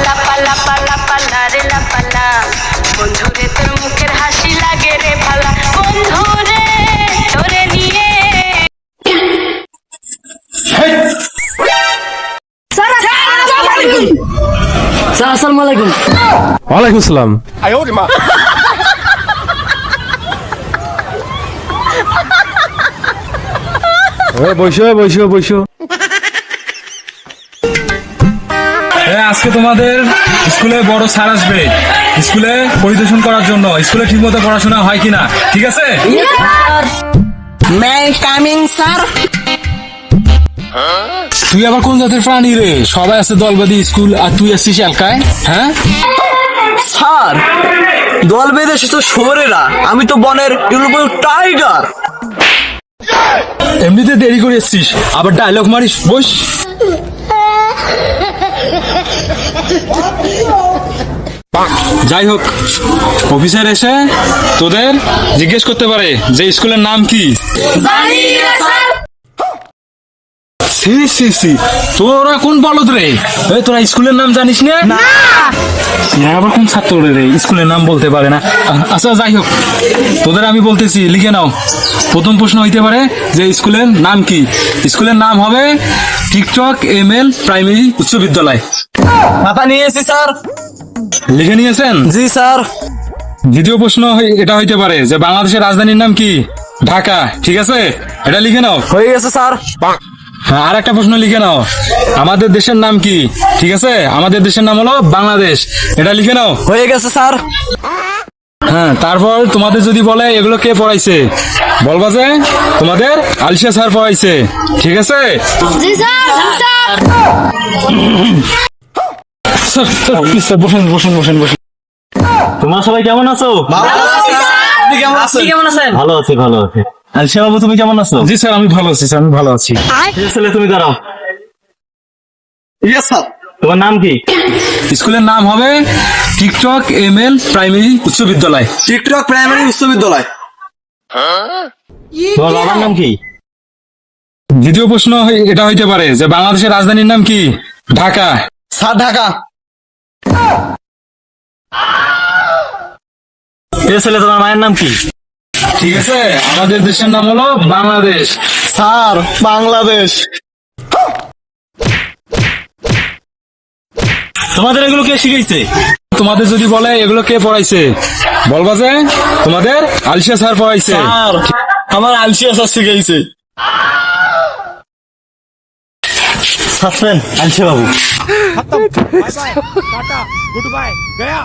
লাপা লাপা লাপা লারে লাপালা, বন্ধুরে তোর মুখের হাসি লাগে রে ভালা, বন্ধুরে তোরে নিয়ে। আসসালামু আলাইকুম। ওয়ালাইকুম আসসালাম। বসো বসো বসো। আজকে তোমাদের স্কুলে বড় স্যার আসবে স্কুলে পরিদর্শন করার জন্য, স্কুলে ঠিক মতো পড়াশোনা হয় কিনা, ঠিক আছে? তুই আবার কোন জাতের প্রাণী রে? সবাই আছে দলবাদী স্কুল আর তুই আসছিস এলকায়, হ্যাঁ? স্যার, দল বেঁধে এসেছো শোরেরা, আমি তো বনের টাইগার। এমনিতে দেরি করে এসছিস, আবার ডায়লগ মারিস। বস। যাই হোক, অফিসার এসে তোদের জিজ্ঞেস করতে পারে যে স্কুলের নাম কি। সি সি সি, তোরা কোন বলদ রে? তোরা স্কুলের নাম জানিস না? আবার কোন ছাত্র রে স্কুলের নাম বলতে পারে না? আচ্ছা যাই হোক, তোদের আমি বলতেছি, লিখে নাও। প্রথম প্রশ্ন হইতে পারে যে স্কুলের নাম কি। স্কুলের নাম হবে টিকটক ML প্রাইমারি উচ্চ বিদ্যালয়। মাথা নিয়েছি স্যার। লিখে নিয়েছেন? জি স্যার। দ্বিতীয় প্রশ্ন এটা হইতে পারে যে বাংলাদেশের রাজধানীর নাম কি। ঢাকা, ঠিক আছে? এটা লিখে নাও। হয়ে গেছে স্যার। হ্যাঁ, আর একটা প্রশ্ন লিখে নাও। আমাদের দেশের নাম কি, ঠিক আছে? আমাদের দেশের নাম হলো বাংলাদেশ, এটা লিখে নাও। হয়ে গেছে স্যার। হ্যাঁ, তারপর তোমাদের যদি বলে এগুলো কে পড়াইছে, বলবা যে তোমাদের আলসিয়া স্যার পড়াইছে, ঠিক আছে? বসেন বসেন বসেন বসেন। তোমরা সবাই কেমন আছো? কেমন আছেন? ভালো আছি, ভালো আছি। আলসিয়া বাবু, তুমি কেমন আছো? জি স্যার, আমি ভালো আছি স্যার, আমি ভালো আছি। ছেলে, তুমি দাঁড়াও। Yes sir. তোমার নাম কি? স্কুলের নাম হবে টিকটক ML প্রাইমারি উচ্চ বিদ্যালয়। টিকটক প্রাইমারি উচ্চ বিদ্যালয়। তোমার বাবার নাম কি? দ্বিতীয় প্রশ্ন এটা হইতে পারে যে বাংলাদেশের রাজধানীর নাম কি। ঢাকা। স্যার, ঢাকা। ছেলে, তোমার মায়ের নাম কি? ঠিক আছে, আমাদের দেশের নাম হলো বাংলাদেশ। স্যার, বাংলাদেশ। তোমাদের এগুলো কে শিখাইছে? তোমাদের যদি বলে এগুলো কে পড়াইছে, বলবা যে তোমাদের আলসিয়া স্যার পড়াইছে। স্যার, আমার আলসিয়া স্যার শিখাইছে। সাসপেন্ড, আলসিয়া বাবু। खत्म, bye bye, tata, good bye, गया।